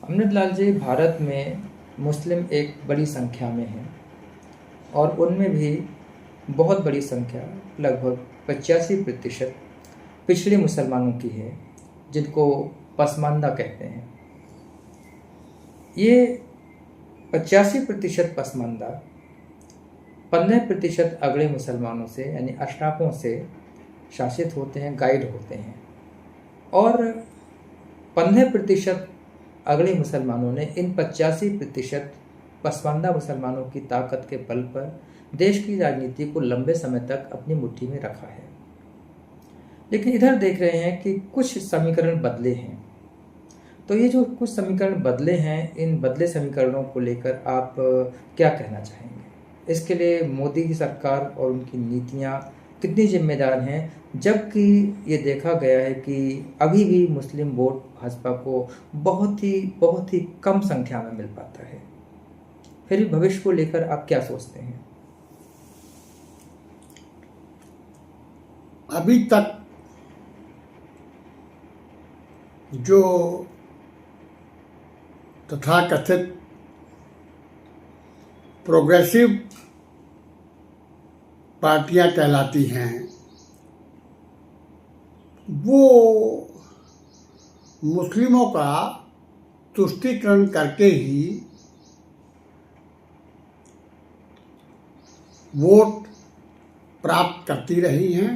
अमृतलाल जी, भारत में मुस्लिम एक बड़ी संख्या में हैं और उनमें भी बहुत बड़ी संख्या लगभग 85% पिछड़े मुसलमानों की है, जिनको पसमानदा कहते हैं। ये 85% पसमानदा 15% अगड़े मुसलमानों से यानी अशराफों से शासित होते हैं, गाइड होते हैं, और 15% अगड़े मुसलमानों ने इन 85% पसमानदा मुसलमानों की ताकत के बल पर देश की राजनीति को लंबे समय तक अपनी मुट्ठी में रखा है। लेकिन इधर देख रहे हैं कि कुछ समीकरण बदले हैं। तो ये जो कुछ समीकरण बदले हैं, इन बदले समीकरणों को लेकर आप क्या कहना चाहेंगे? इसके लिए मोदी की सरकार और उनकी नीतियाँ कितनी जिम्मेदार हैं, जबकि ये देखा गया है कि अभी भी मुस्लिम वोट भाजपा को बहुत ही कम संख्या में मिल पाता है। फिर भविष्य को लेकर आप क्या सोचते हैं? अभी तक जो तथाकथित प्रोग्रेसिव पार्टियां कहलाती हैं, वो मुस्लिमों का तुष्टीकरण करके ही वोट प्राप्त करती रही हैं।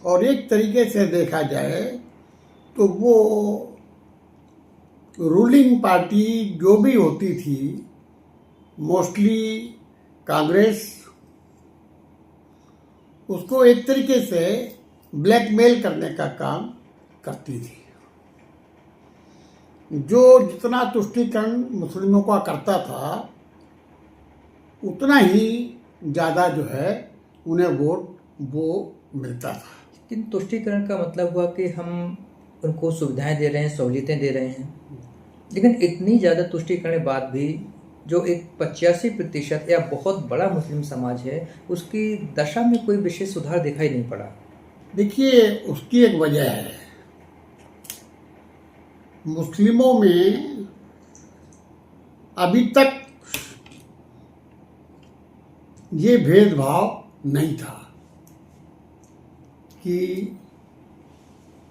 और एक तरीके से देखा जाए तो वो रूलिंग पार्टी जो भी होती थी, मोस्टली कांग्रेस, उसको एक तरीके से ब्लैकमेल करने का काम करती थी। जो जितना तुष्टीकरण मुस्लिमों का करता था, उतना ही ज़्यादा जो है उन्हें वोट वो मिलता था। लेकिन तुष्टीकरण का मतलब हुआ कि हम उनको सुविधाएं दे रहे हैं, सहूलियतें दे रहे हैं, लेकिन इतनी ज़्यादा तुष्टीकरण के बाद भी जो एक 85% या बहुत बड़ा मुस्लिम समाज है, उसकी दशा में कोई विशेष सुधार दिखाई नहीं पड़ा। देखिए, उसकी एक वजह है, मुस्लिमों में अभी तक ये भेदभाव नहीं था कि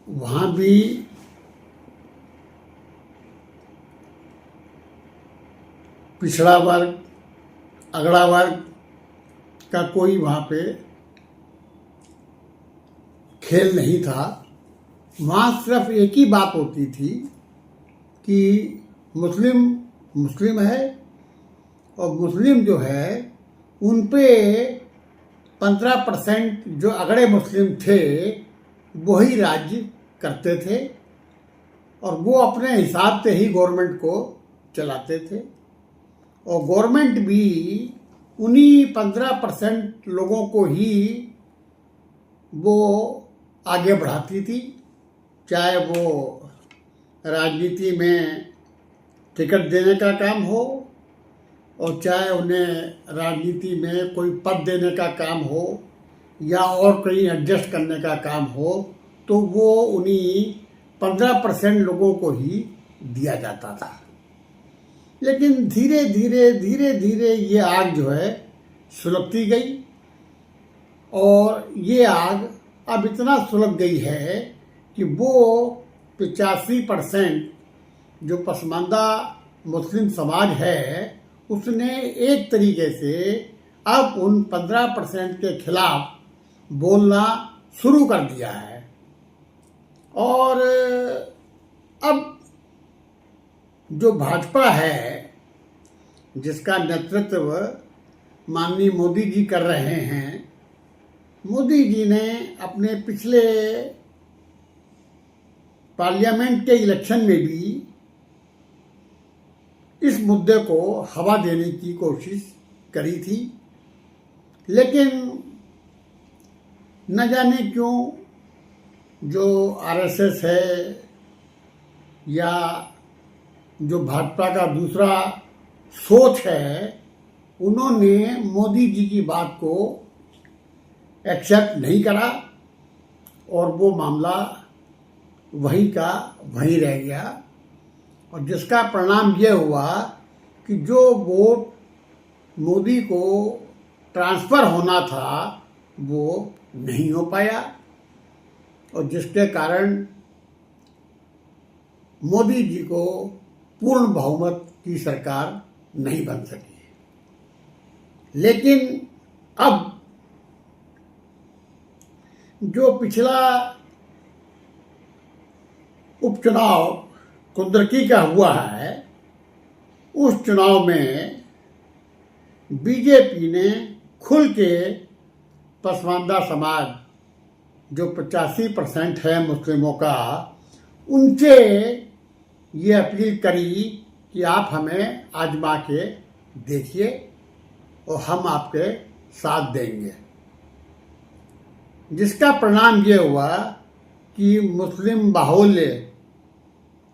वहाँ भी पिछड़ा वर्ग, अगड़ा वर्ग का कोई वहाँ पे खेल नहीं था। वहाँ सिर्फ एक ही बात होती थी कि मुस्लिम मुस्लिम है, और मुस्लिम जो है उन पे 15% जो अगड़े मुस्लिम थे वही राज्य करते थे, और वो अपने हिसाब से ही गवर्नमेंट को चलाते थे। और गवर्नमेंट भी उन्हीं 15% लोगों को ही वो आगे बढ़ाती थी, चाहे वो राजनीति में टिकट देने का काम हो, और चाहे उन्हें राजनीति में कोई पद देने का काम हो, या और कहीं एडजस्ट करने का काम हो, तो वो उन्हीं 15% लोगों को ही दिया जाता था। लेकिन धीरे धीरे ये आग जो है सुलगती गई, और ये आग अब इतना सुलग गई है कि वो 85% जो पसमानदा मुस्लिम समाज है, उसने एक तरीके से अब उन 15% के खिलाफ बोलना शुरू कर दिया है। और अब जो भाजपा है, जिसका नेतृत्व माननीय मोदी जी कर रहे हैं, मोदी जी ने अपने पिछले पार्लियामेंट के इलेक्शन में भी इस मुद्दे को हवा देने की कोशिश करी थी। लेकिन न जाने क्यों जो आरएसएस है या जो भाजपा का दूसरा सोच है, उन्होंने मोदी जी की बात को एक्सेप्ट नहीं करा, और वो मामला वहीं का वहीं रह गया। और जिसका परिणाम ये हुआ कि जो वोट मोदी को ट्रांसफ़र होना था वो नहीं हो पाया, और जिसके कारण मोदी जी को पूर्ण बहुमत की सरकार नहीं बन सकी। लेकिन अब जो पिछला उपचुनाव कुंदरकी का हुआ है, उस चुनाव में बीजेपी ने खुल के पसमानदा समाज जो 85% है मुस्लिमों का, उनसे ये अपील करी कि आप हमें आजमा के देखिए और हम आपके साथ देंगे। जिसका परिणाम ये हुआ कि मुस्लिम बाहुल्य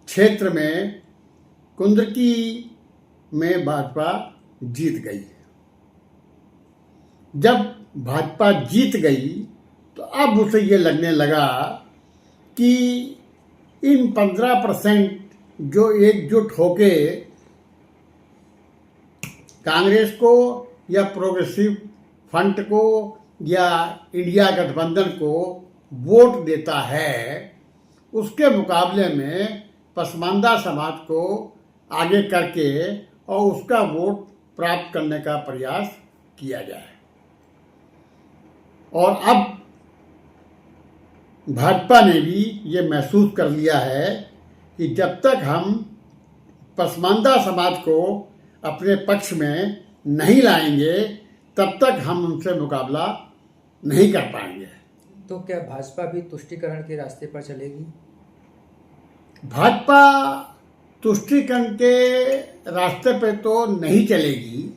क्षेत्र में कुंदरकी में भाजपा जीत गई। जब भाजपा जीत गई तो अब उसे ये लगने लगा कि इन 15% जो एकजुट होके कांग्रेस को या प्रोग्रेसिव फ्रंट को या इंडिया गठबंधन को वोट देता है, उसके मुकाबले में पसमानदा समाज को आगे करके और उसका वोट प्राप्त करने का प्रयास किया जाए। और अब भाजपा ने भी ये महसूस कर लिया है कि जब तक हम पसमानदा समाज को अपने पक्ष में नहीं लाएंगे तब तक हम उनसे मुकाबला नहीं कर पाएंगे। तो क्या भाजपा भी तुष्टीकरण के रास्ते पर चलेगी? भाजपा तुष्टीकरण के रास्ते पे तो नहीं चलेगी,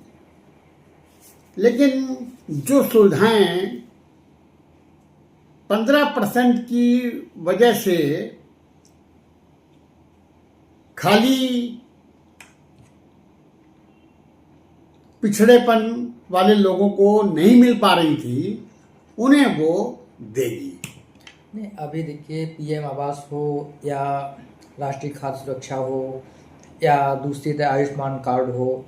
लेकिन जो सुविधाएं 15% की वजह से खाली पिछड़ेपन वाले लोगों को नहीं मिल पा रही थी, उन्हें वो देगी। नहीं, अभी देखिए पीएम आवास हो या राष्ट्रीय खाद्य सुरक्षा हो या दूसरी तरह आयुष्मान कार्ड हो,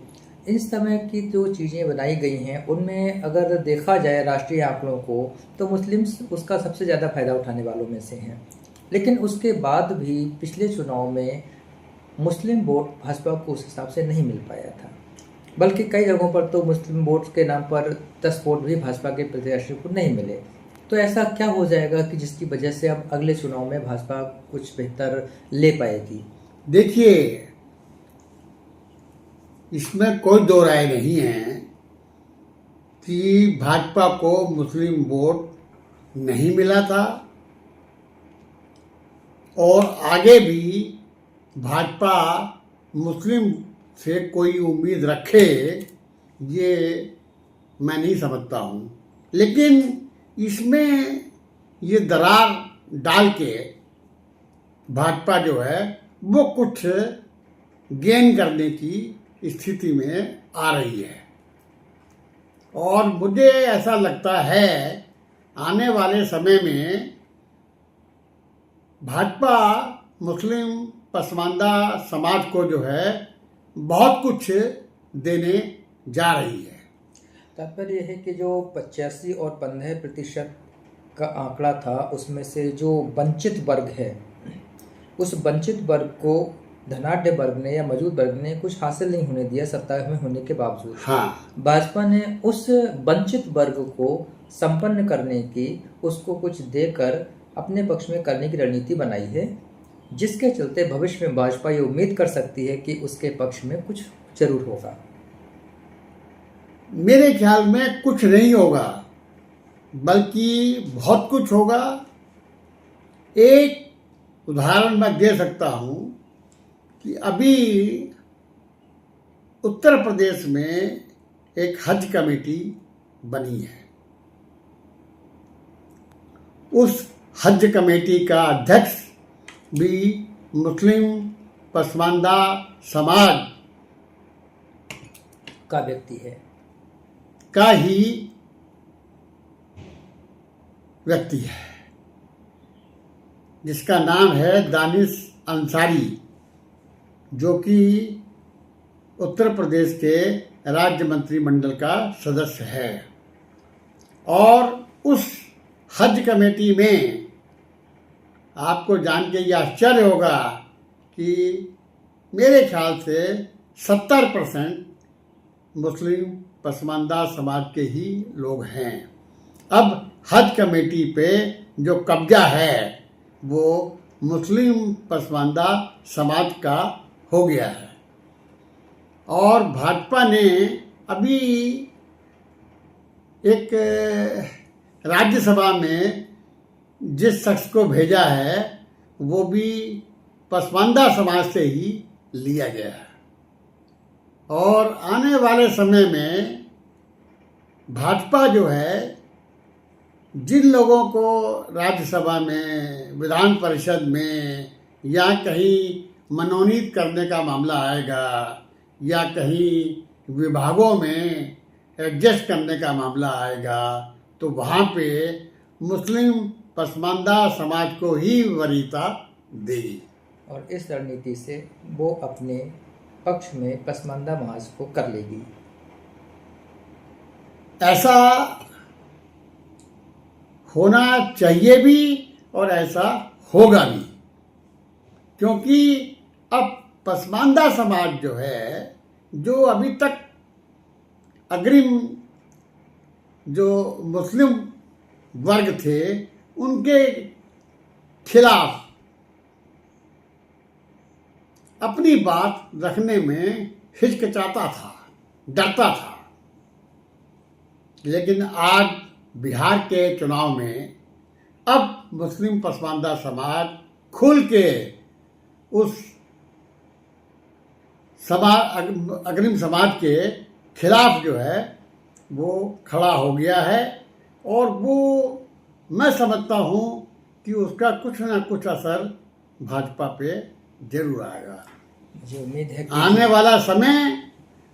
इन समय की जो चीज़ें बनाई गई हैं उनमें अगर देखा जाए राष्ट्रीय आंकड़ों को तो मुस्लिम्स उसका सबसे ज़्यादा फ़ायदा उठाने वालों में से हैं। लेकिन उसके बाद भी पिछले चुनाव में मुस्लिम वोट भाजपा को उस हिसाब से नहीं मिल पाया था, बल्कि कई जगहों पर तो मुस्लिम वोट के नाम पर 10 वोट भी भाजपा के प्रत्याशी को नहीं मिले। तो ऐसा क्या हो जाएगा कि जिसकी वजह से अब अगले चुनाव में भाजपा कुछ बेहतर ले पाएगी? देखिए, इसमें कोई दो राय नहीं है कि भाजपा को मुस्लिम वोट नहीं मिला था और आगे भी भाजपा मुस्लिम से कोई उम्मीद रखे, ये मैं नहीं समझता हूँ। लेकिन इसमें ये दरार डाल के भाजपा जो है वो कुछ गेन करने की स्थिति में आ रही है, और मुझे ऐसा लगता है आने वाले समय में भाजपा मुस्लिम पसमानदा समाज को जो है बहुत कुछ देने जा रही है। तात्पर्य यह है कि जो 85 और 15% का आंकड़ा था उसमें से जो वंचित वर्ग है, उस वंचित वर्ग को धनाढ्य वर्ग ने या मौजूद वर्ग ने कुछ हासिल नहीं होने दिया सत्ता में होने के बावजूद। हाँ, भाजपा ने उस वंचित वर्ग को संपन्न करने की, उसको कुछ देकर अपने पक्ष में करने की रणनीति बनाई है, जिसके चलते भविष्य में भाजपा ये उम्मीद कर सकती है कि उसके पक्ष में कुछ जरूर होगा। मेरे ख्याल में कुछ नहीं होगा, बल्कि बहुत कुछ होगा। एक उदाहरण मैं दे सकता हूं कि अभी उत्तर प्रदेश में एक हज कमेटी बनी है। उस हज कमेटी का अध्यक्ष भी मुस्लिम पसमानदा समाज का व्यक्ति है, का ही व्यक्ति है, जिसका नाम है दानिश अंसारी। जो कि उत्तर प्रदेश के राज्य मंत्रिमंडल का सदस्य है। और उस हज कमेटी में आपको जान के ये आश्चर्य होगा कि मेरे ख्याल से 70% मुस्लिम पसमानदा समाज के ही लोग हैं। अब हज कमेटी पे जो कब्जा है वो मुस्लिम पसमानदा समाज का हो गया है। और भाजपा ने अभी एक राज्यसभा में जिस शख्स को भेजा है वो भी पसमानदा समाज से ही लिया गया है। और आने वाले समय में भाजपा जो है जिन लोगों को राज्यसभा में, विधान परिषद में या कहीं मनोनीत करने का मामला आएगा या कहीं विभागों में एडजस्ट करने का मामला आएगा तो वहाँ पे मुस्लिम पसमानदा समाज को ही वरीयता देगी। और इस रणनीति से वो अपने पक्ष में पसमानदा समाज को कर लेगी। ऐसा होना चाहिए भी और ऐसा होगा भी, क्योंकि अब पसमानदा समाज जो है, जो अभी तक अग्रिम जो मुस्लिम वर्ग थे उनके खिलाफ अपनी बात रखने में हिचकिचाता था, डरता था। लेकिन आज बिहार के चुनाव में अब मुस्लिम पसमानदा समाज खुल के उस समाज, अग्रिम समाज के खिलाफ जो है वो खड़ा हो गया है। और वो मैं समझता हूँ कि उसका कुछ ना कुछ असर भाजपा पे जरूर आएगा। मुझे उम्मीद है कि आने वाला समय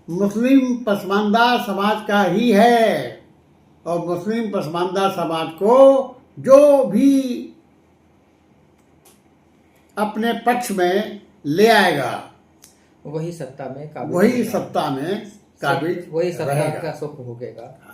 मुस्लिम पसमानदा समाज का ही है और मुस्लिम पसमानदा समाज को जो भी अपने पक्ष में ले आएगा वही सत्ता में काबिज वही रहेगा। सत्ता में काबिज वही सत्ता रहेगा। का सुख भोगेगा।